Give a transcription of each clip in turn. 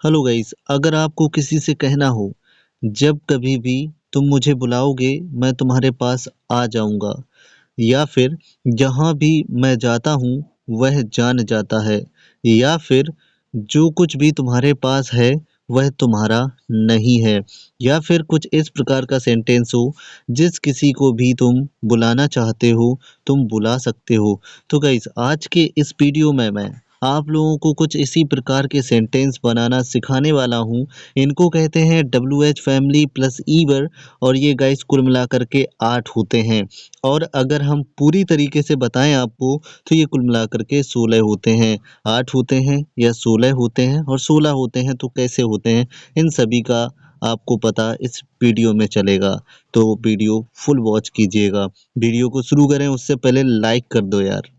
Hello guys, अगर आपको किसी से कहना हो, जब कभी भी तुम मुझे बुलाओगे, मैं तुम्हारे पास आ जाऊँगा या फिर जहाँ भी मैं जाता हूँ, वह जान जाता है या फिर जो कुछ भी तुम्हारे पास है, वह तुम्हारा नहीं है या फिर कुछ इस प्रकार का सेंटेंस हो, जिस किसी को भी तुम बुलाना चाहते हो, तुम बुला सकते हो। तो गाइस, आज के इस वीडियो में मैं आप लोगों को कुछ इसी प्रकार के सेंटेंस बनाना सिखाने वाला हूँ। इनको कहते हैं WH फैमिली प्लस ईवर और ये गाइस कुल मिलाकर के 8 होते हैं। और अगर हम पूरी तरीके से बताएं आपको तो ये कुल मिलाकर के 16 होते हैं। 8 होते हैं या 16 होते हैं और 16 होते हैं तो कैसे होते हैं, इन सभी का आपको पता इस वीडियो में चलेगा। तो वीडियो फुल वॉच कीजिएगा। वीडियो को शुरू करें उससे पहले लाइक कर दो यार।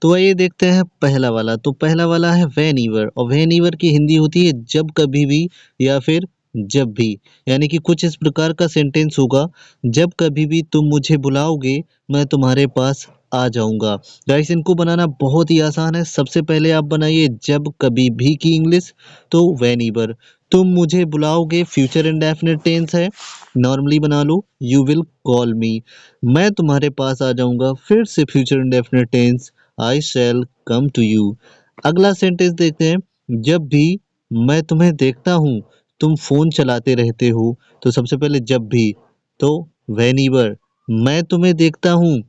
तो आइए देखते हैं पहला वाला। तो पहला वाला है व्हेन ईवर और व्हेन ईवर की हिंदी होती है जब कभी भी या फिर जब भी। यानी कि कुछ इस प्रकार का सेंटेंस होगा, जब कभी भी तुम मुझे बुलाओगे मैं तुम्हारे पास आ जाऊंगा। गाइस, इनको बनाना बहुत ही आसान है। सबसे पहले आप बनाइए जब कभी भी की इंग्लिश। तो व्हेन ईवर, तुम मुझे बुलाओगे फ्यूचर इंडेफिनिट टेंस है, नॉर्मली बना लो यू विल कॉल मी। मैं तुम्हारे पास आ जाऊंगा, फिर से future indefinite tense I shall come to you. अगला सेंटेंस देखते हैं, जब भी मैं तुम्हें देखता हूँ तुम फोन चलाते रहते हो। तो सबसे पहले जब भी, तो whenever मैं तुम्हें देखता हूँ,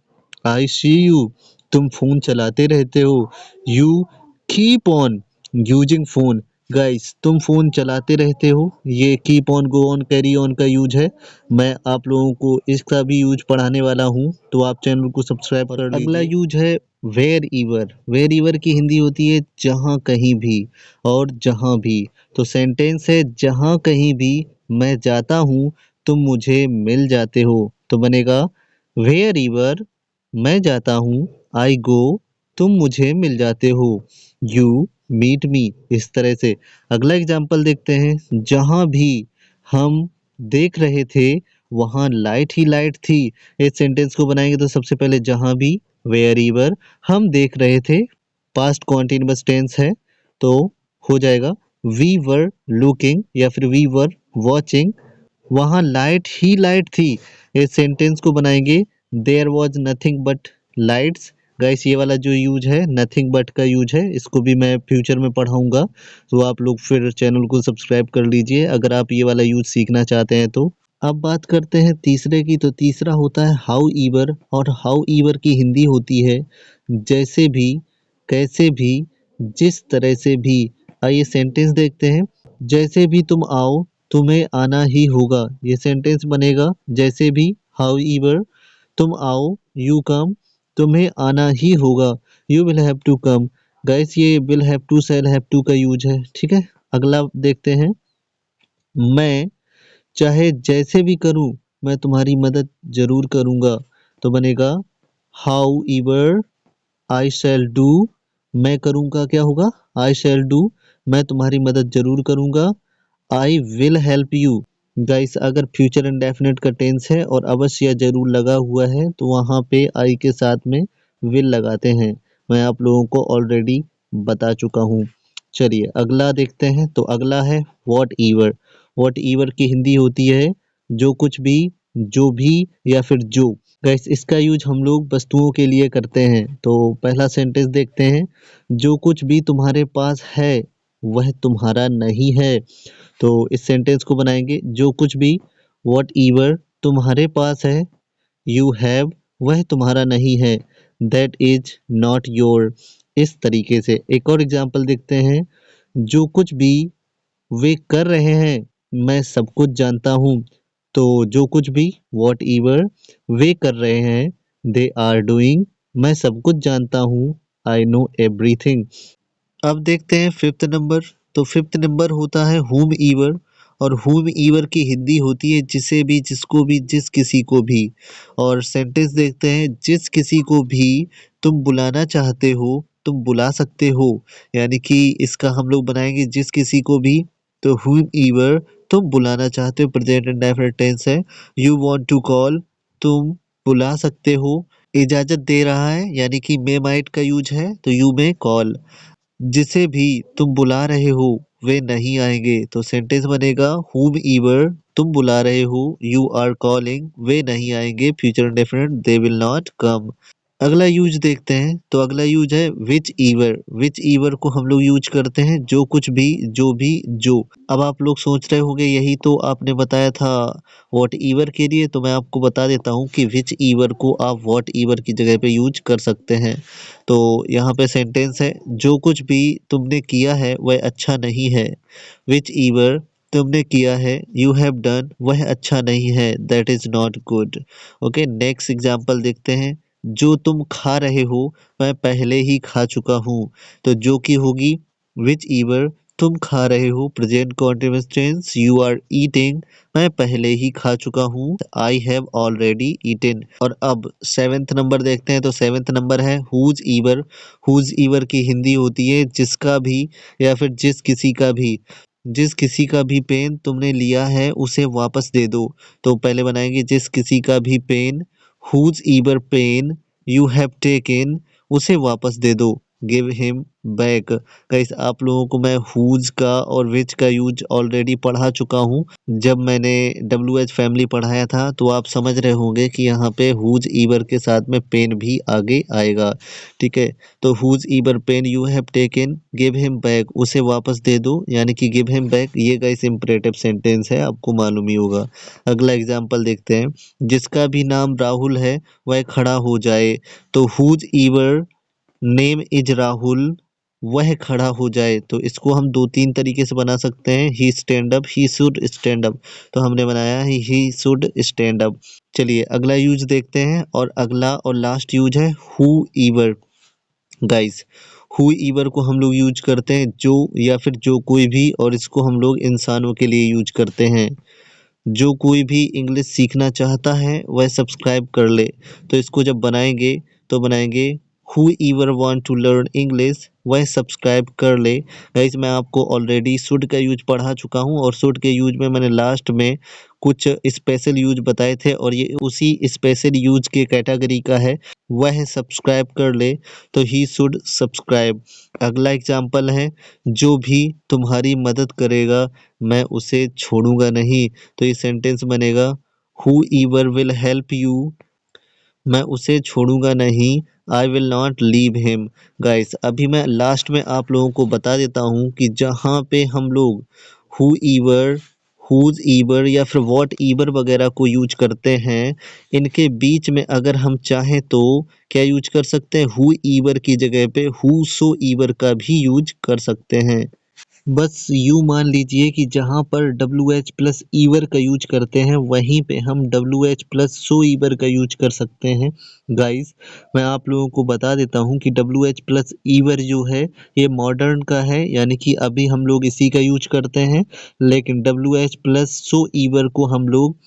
आई सी यू तुम फोन चलाते रहते हो, you keep on using phone. Guys, तुम फोन चलाते रहते हो, ये keep on, go on, carry on का यूज है। मैं आप लोगों को इसका भी यूज पढ़ाने वाला हूँ, तो आप चैनल को सब्सक्राइब कर लीजिए। अगला यूज है वेर ईवर। वेर ईवर की हिंदी होती है जहाँ कहीं भी और जहाँ भी। तो सेंटेंस है जहाँ कहीं भी मैं जाता हूँ तुम मुझे मिल जाते हो। तो बनेगा वेयर ईवर मैं जाता हूँ, आई गो तुम मुझे मिल जाते हो, यू मीट मी। इस तरह से अगला एग्जाम्पल देखते हैं, जहाँ भी हम देख रहे थे वहाँ लाइट ही लाइट थी। इस सेंटेंस को बनाएंगे तो सबसे पहले जहाँ भी, वेयर ईवर हम देख रहे थे, पास्ट कॉन्टिन्यूअस टेंस है तो हो जाएगा वी वर लुकिंग या फिर वी वर वॉचिंग, वहाँ लाइट ही लाइट थी। इस सेंटेंस को बनाएंगे there was nothing but lights. Guys, ये वाला जो यूज है नथिंग बट का यूज है, इसको भी मैं फ्यूचर में पढ़ाऊंगा, तो आप लोग फिर चैनल को सब्सक्राइब कर लीजिए अगर आप ये वाला यूज सीखना चाहते हैं तो। अब बात करते हैं तीसरे की। तो तीसरा होता है हाउ ईवर और हाउ ईवर की हिंदी होती है जैसे भी, कैसे भी, जिस तरह से भी। आइए सेंटेंस देखते हैं, जैसे भी तुम आओ तुम्हें आना ही होगा। ये सेंटेंस बनेगा जैसे भी, हाउ ईवर, तुम आओ, यू कम, तुम्हें आना ही होगा, you will have to come. Guys, ये will have to, shall have to का यूज है, ठीक है। अगला देखते हैं, मैं चाहे जैसे भी करूं मैं तुम्हारी मदद जरूर करूंगा। तो बनेगा हाउ ईवर आई शैल डू, मैं करूंगा क्या होगा, आई शैल डू, मैं तुम्हारी मदद जरूर करूंगा, I will help you. Guys, अगर फ्यूचर इंडेफिनिट का टेंस है और अवश्य या जरूर लगा हुआ है तो वहां पे आई के साथ में विल लगाते हैं। मैं आप लोगों को ऑलरेडी बता चुका हूँ। चलिए अगला देखते हैं। तो अगला है वॉट ईवर। वॉट ईवर की हिंदी होती है जो कुछ भी, जो भी या फिर जो। गाइस, इसका यूज हम लोग वस्तुओं के लिए करते हैं। तो पहला सेंटेंस देखते हैं, जो कुछ भी तुम्हारे पास है वह तुम्हारा नहीं है। तो इस सेंटेंस को बनाएंगे, जो कुछ भी, वॉट ईवर तुम्हारे पास है, यू हैव वह तुम्हारा नहीं है, दैट इज नॉट योर। इस तरीके से एक और एग्जांपल देखते हैं, जो कुछ भी वे कर रहे हैं मैं सब कुछ जानता हूँ। तो जो कुछ भी, वॉट ईवर वे कर रहे हैं, दे आर डूइंग, मैं सब कुछ जानता हूँ, आई नो एवरीथिंग। अब देखते हैं फिफ्थ नंबर। तो फिफ्थ नंबर होता है हुम ईवर और हुम ईवर की हिंदी होती है जिसे भी, जिसको भी, जिस किसी को भी। और सेंटेंस देखते हैं, जिस किसी को भी तुम बुलाना चाहते हो तुम बुला सकते हो। यानी कि इसका हम लोग बनाएंगे जिस किसी को भी, तो हुम ईवर तुम बुलाना चाहते हो, प्रेजेंट इंडेफिनिट टेंस है, यू वांट टू कॉल तुम बुला सकते हो, इजाजत दे रहा है यानी कि मे माइट का यूज है तो यू मे कॉल, जिसे भी तुम बुला रहे हो वे नहीं आएंगे। तो सेंटेंस बनेगा whom ever तुम बुला रहे हो, you are calling वे नहीं आएंगे, future indefinite they will not come। अगला यूज देखते हैं। तो अगला यूज है विच ईवर। विच ईवर को हम लोग यूज करते हैं जो कुछ भी, जो भी, जो। अब आप लोग सोच रहे होंगे यही तो आपने बताया था वॉट ईवर के लिए, तो मैं आपको बता देता हूँ कि विच ईवर को आप वॉट ईवर की जगह पे यूज कर सकते हैं। तो यहाँ पे सेंटेंस है जो कुछ भी तुमने किया है वह अच्छा नहीं है। विच ईवर तुमने किया है, यू हैव डन वह अच्छा नहीं है, that is not good. Okay, next example देखते हैं। जो तुम खा रहे हो मैं पहले ही खा चुका हूँ। तो जो की होगी विच ईवर तुम खा रहे हो, present continuous tense, you are eating मैं पहले ही खा चुका हूँ, आई हैव ऑलरेडी ईटेन। और अब सेवेंथ नंबर देखते हैं। तो सेवेंथ नंबर है हुज ईवर। हुज ईवर की हिंदी होती है जिसका भी, या फिर जिस किसी का भी। जिस किसी का भी पेन तुमने लिया है उसे वापस दे दो। तो पहले बनाएंगे जिस किसी का भी pen, whose ever pen you have taken उसे वापस दे दो, गिव हिम बैक। गाइस आप लोगों को मैं whose का और which का यूज ऑलरेडी पढ़ा चुका हूँ। जब मैंने WH फैमिली पढ़ाया था तो आप समझ रहे होंगे कि यहाँ पे whose ever के साथ में पेन भी आगे आएगा। ठीक है, तो whose ever pen you have taken give him back उसे वापस दे दो, यानी कि गिव हिम बैक। ये गाइस इंपरेटिव सेंटेंस है, आपको मालूम ही होगा। अगला एग्जाम्पल देखते हैं। जिसका भी नाम राहुल है वह खड़ा हो जाए। तो whoever name is Rahul वह खड़ा हो जाए। तो इसको हम दो तीन तरीके से बना सकते हैं। He stand up, he should stand up. तो हमने बनाया है ही शुड स्टैंड अप। चलिए अगला यूज देखते हैं, और अगला और लास्ट यूज है हु ईवर। गाइस हु ईवर को हम लोग यूज करते हैं जो, या फिर जो कोई भी, और इसको हम लोग इंसानों के लिए यूज करते हैं। जो कोई भी इंग्लिश सीखना चाहता है वह सब्सक्राइब कर ले। तो इसको जब बनाएंगे तो बनाएंगे whoever want to learn English वह सब्सक्राइब कर ले। गाइस मैं आपको ऑलरेडी शुड का यूज पढ़ा चुका हूँ, और शुड के यूज में मैंने लास्ट में कुछ स्पेशल यूज बताए थे, और ये उसी स्पेशल यूज के कैटेगरी का है। वह सब्सक्राइब कर ले, तो ही शुड सब्सक्राइब। अगला एग्जाम्पल है जो भी तुम्हारी मदद करेगा मैं उसे छोड़ूंगा नहीं। तो ये सेंटेंस बनेगा हु ईवर विल हेल्प यू मैं उसे छोड़ूंगा नहीं, I will not leave him. Guys अभी मैं लास्ट में आप लोगों को बता देता हूँ कि जहाँ पे हम लोग हु ईवर, हुज ईवर या फिर वॉट ईवर वगैरह को यूज करते हैं, इनके बीच में अगर हम चाहें तो क्या यूज कर सकते हैं, हु ईवर की जगह पे हु सो ईवर का भी यूज कर सकते हैं। बस यूँ मान लीजिए कि जहाँ पर WH प्लस ईवर का यूज करते हैं वहीं पे हम WH प्लस सो ईवर का यूज कर सकते हैं। गाइस मैं आप लोगों को बता देता हूँ कि WH प्लस ईवर जो है ये मॉडर्न का है, यानी कि अभी हम लोग इसी का यूज करते हैं। लेकिन WH प्लस सो ईवर को हम लोग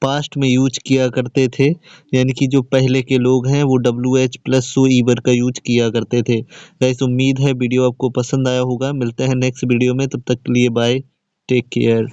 पास्ट में यूज किया करते थे, यानी कि जो पहले के लोग हैं वो WH प्लस सो ईवर का यूज किया करते थे। गाइस उम्मीद है वीडियो आपको पसंद आया होगा। मिलते हैं नेक्स्ट वीडियो में, तब तक के लिए बाय, टेक केयर।